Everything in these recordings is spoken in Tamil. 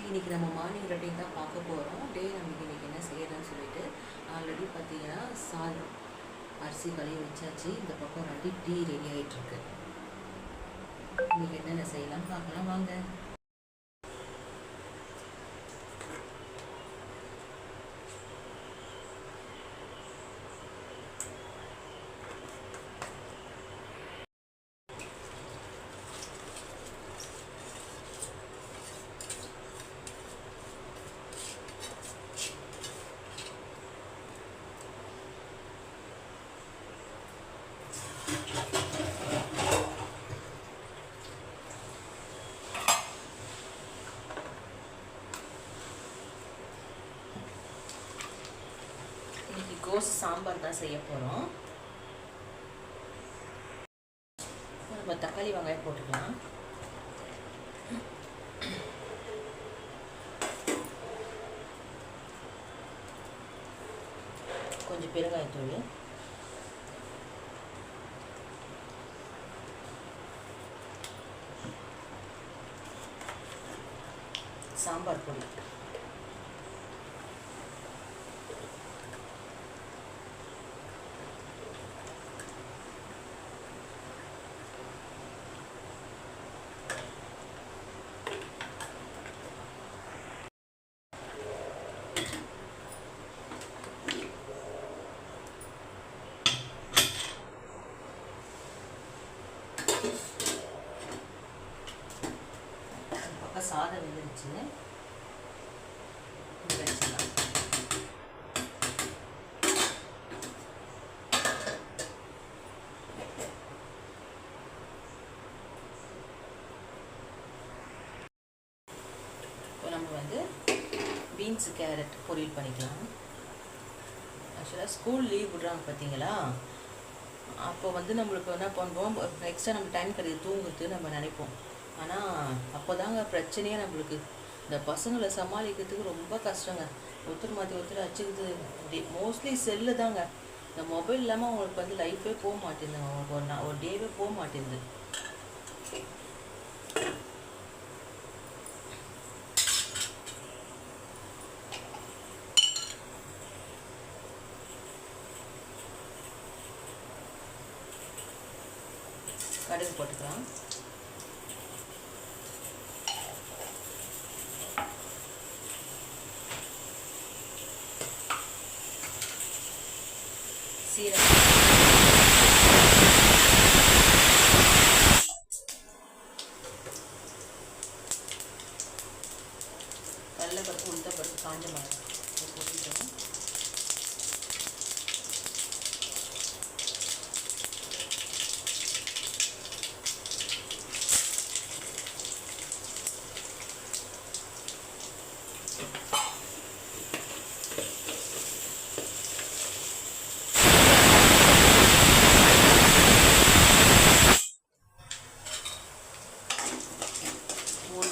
இன்றைக்கி நம்ம மார்னிங் ரொட்டீன் தான் பார்க்க போகிறோம். நமக்கு இன்றைக்கி என்ன செய்யறதுன்னு சொல்லிட்டு ஆல்ரெடி பார்த்தீங்கன்னா சாதம் அரிசி கழுவி வச்சாச்சு. இந்த பக்கம் ரெண்டு டீ ரெடி ஆகிட்டுருக்கு. இன்றைக்கி என்னென்ன செய்யலாம்னு பார்க்கலாம் வாங்க. கோஸ் சாம்பார் தான் செய்ய போகிறோம். நம்ம தக்காளி வெங்காயம் போட்டுக்கலாம். கொஞ்சம் பெருங்காயத்தூள், சாம்பார் பொடி, சாதம் வெந்துருச்சு. இப்போ நம்ம பீன்ஸ் கேரட் பொரியல் பண்ணிக்கலாம். ஆக்சுவலாக ஸ்கூல் லீவ் விடுறாங்க பார்த்தீங்களா, அப்போ நம்மளுக்கு என்ன பண்ணுவோம், எக்ஸ்ட்ரா நம்ம டைம் கிடையாது தூங்குறது நம்ம நினைப்போம். ஆனால் அப்போ தாங்க பிரச்சனையே நம்மளுக்கு. இந்த பசங்களை சமாளிக்கிறதுக்கு ரொம்ப கஷ்டங்க. ஒருத்தர் மாற்றி ஒருத்தர் அச்சுக்கிறது மோஸ்ட்லி செல்லு தாங்க. இந்த மொபைல் இல்லாமல் அவங்களுக்கு லைஃபே போக மாட்டேங்குது, அவங்களுக்கு ஒரு டேவே போக மாட்டேங்குது. கடுகு போட்டுக்கலாம். சீரகம், கடலைப்பருப்பு, உளுத்தம்பருப்பு, காஞ்ச மிளகாய் போட்டுக்கிட்டோம்.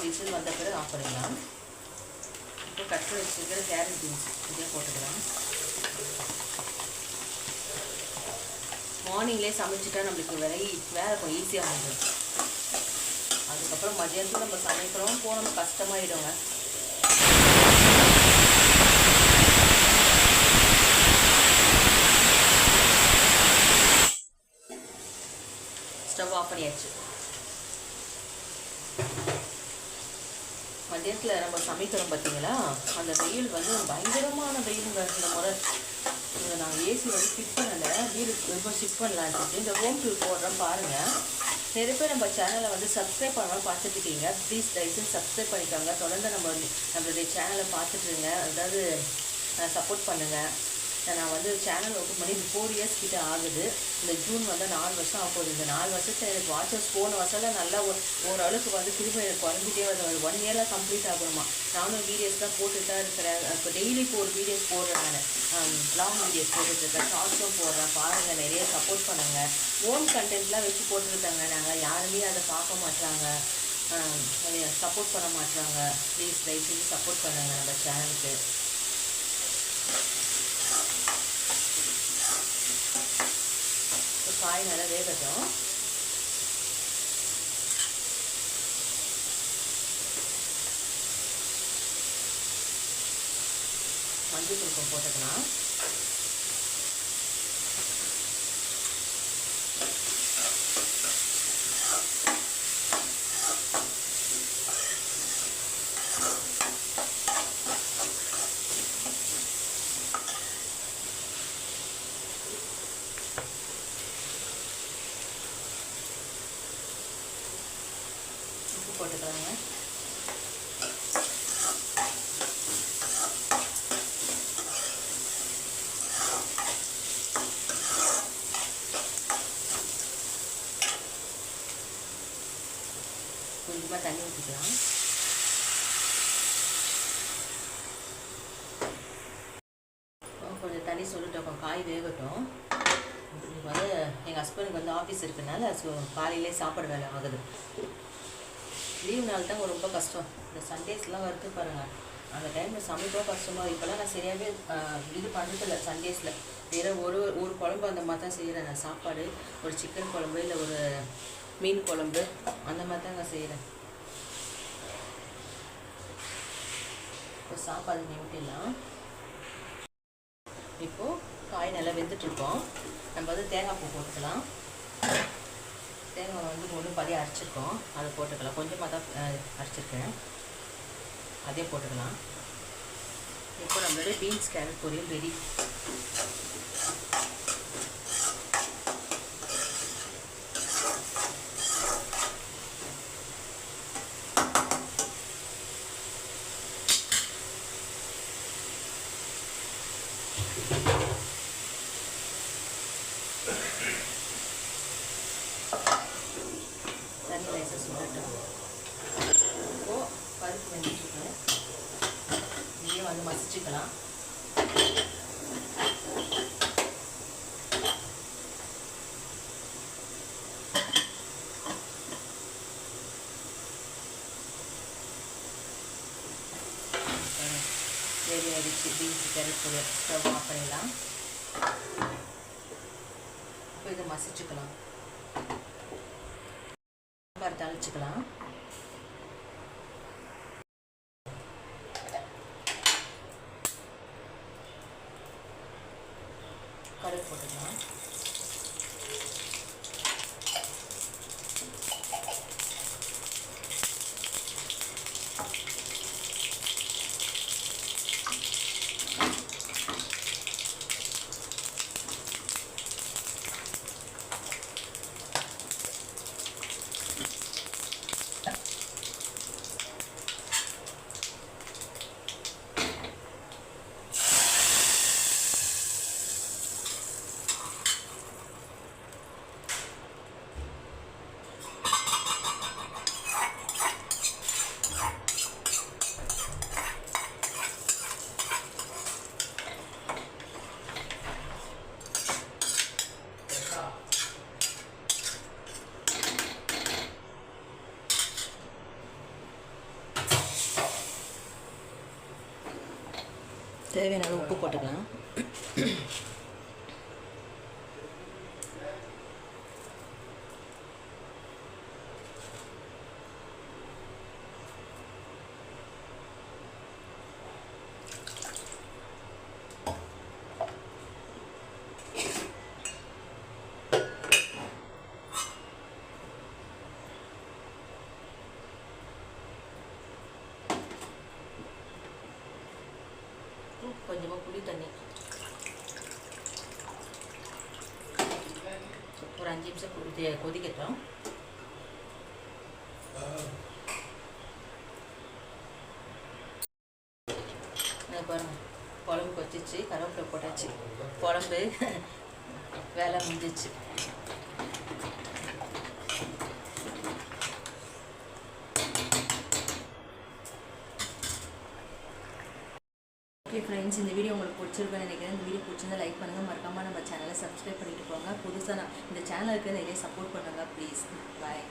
விசில் வந்த பிறகு ஆஃப் பண்ணிடலாம். இப்போ கட் பண்ணி வச்சுருக்கிற கேரட் பீன்ஸ் இதே போட்டுக்கலாம். மார்னிங்லேயே சமைச்சிட்டா நம்மளுக்கு வேலை கொஞ்சம் ஈஸியாக இருக்கும். அதுக்கப்புறம் மதியானத்துக்கு நம்ம சமைக்கிறோம் போனோம் கஷ்டமாயிடுங்க. ஸ்டவ் ஆஃப் பண்ணியாச்சு. மதியத்தில் நம்ம சமைக்கிறோம் பார்த்தீங்களா, அந்த வெயில் பயங்கரமான வெயிலுங்க. இந்த முறை நாங்கள் ஏசி ஃபிட் பண்ணலை, வீடு ரொம்ப ஷிஃப்ட் பண்ணலான்னு இந்த ஹோம் டூர் போடுறோம் பாருங்கள். நிறைய பேர் நம்ம சேனலை சப்ஸ்கிரைப் பண்ணாமல் பார்த்துட்டுருக்கீங்க. ப்ளீஸ் தயவுசெய்து சப்ஸ்கிரைப் பண்ணிக்கோங்க. தொடர்ந்து நம்மளுடைய சேனலை பார்த்துட்ருங்க, அதாவது சப்போர்ட் பண்ணுங்கள். நான் சேனல் ஓப்பன் பண்ணி 4 இயர்ஸ் கிட்ட ஆகுது. இந்த ஜூன் 4 வருஷம் ஆக போகுது. இந்த 4 வருஷத்தில் எனக்கு வாட்சர்ஸ் போன வருஷம்ல நல்லா ஓரளவுக்கு திரும்ப எனக்கு குறைஞ்சிட்டே வருது. 1 இயரில் கம்ப்ளீட் ஆகணுமா. நானும் வீடியோஸ் தான் போட்டுட்டு தான் இருக்கிறேன். இப்போ டெய்லி 4 வீடியோஸ் போடுறேன். நான் லாங் வீடியோஸ் போட்டுட்ருக்கேன், ஷார்ட்ஸும் போடுறேன். பாருங்கள், நிறைய சப்போர்ட் பண்ணுங்கள். ஓன் கண்டென்ட்லாம் வச்சு போட்டுருக்காங்க. நாங்கள் யாருமே அதை பார்க்க மாட்டாங்க, சப்போர்ட் பண்ண மாட்டாங்க. ப்ளீஸ் தயவுசெய்து சப்போர்ட் பண்ணுங்கள் நம்ம சேனலுக்கு. காய் நல்லா வேகட்டும். மஞ்சள் தூள் போட்டுக்கலாம். உப்பு போட்டுக்கலாங்க. கொஞ்சமாக தண்ணி ஊற்றிக்கலாம். கொஞ்சம் தண்ணி சொல்லிட்டோம், காய் வேகட்டும். இப்போ வந்து எங்கள் ஹஸ்பண்டுக்கு வந்து ஆஃபீஸ் இருக்குனால காலையிலே சாப்பாடு வேலை ஆகுது. லீவ் நாள் தான் ரொம்ப கஷ்டம். இந்த சண்டேஸ்லாம் வருது பாருங்கள், அந்த டைமில் சமைக்க கஷ்டமாக. இப்போலாம் நான் சரியாகவே இது பண்ணுறதில்ல சண்டேஸில். வேறு ஒரு குழம்பு அந்த மாதிரி தான் செய்கிறேன் நான். சாப்பாடு ஒரு சிக்கன் குழம்பு இல்லை ஒரு மீன் குழம்பு அந்த மாதிரி தான் நான் செய்கிறேன். இப்போ சாப்பாடு நிமிட்டிடலாம். இப்போது காய் நல்லா வெந்துட்டுருக்கோம். நம்ம வந்து தேங்காய் பூ போட்டுக்கலாம். தேங்காய் வந்து ஒன்று பாதி அரைச்சிருக்கோம், அதை போட்டுக்கலாம். கொஞ்சமாக தான் அரைச்சிருக்கேன், அதே போட்டுக்கலாம். இப்போ நம்மளுடைய பீன்ஸ் கேரட் பொரியல் ரெடி. தண்ணி லைஸாக சுடட்டும். இப்போது பருப்பு வெந்துட்டு இதையும் வந்து மசிச்சுக்கலாம். ரெடி ஆகிடுச்சு பீன்ஸ் கேரட் பொரியல். ஸ்டவ் ஆஃப் பண்ணிடலாம். இப்போ இதை மசிச்சுக்கலாம். சாம்பார் தாளிச்சுக்கலாம். கடுகு போட்டுக்கலாம். தேவையான அளவு உப்பு போட்டுக்கலாம். கொஞ்சமாக புளி தண்ணி ஒரு 5 நிமிஷம் கொதிக்கட்டும். பாருங்க, குழம்பு கொச்சிச்சு, கருவேப்பிலை போட்டாச்சு, குழம்பு வேலை முடிஞ்சிச்சு. ஓகே ஃப்ரெண்ட்ஸ், இந்த வீடியோ உங்களுக்கு பிடிச்சிருக்குன்னு நினைக்கிறேன். இந்த வீடியோ பிடிச்சிருந்தா லைக் பண்ணுங்கள், மறக்காமல் நம்ம சேனலை சப்ஸ்கிரைப் பண்ணிட்டு போங்க. புதுசாக இந்த சேனலுக்கு நிறைய சப்போர்ட் பண்ணுங்கள் ப்ளீஸ். பாய்.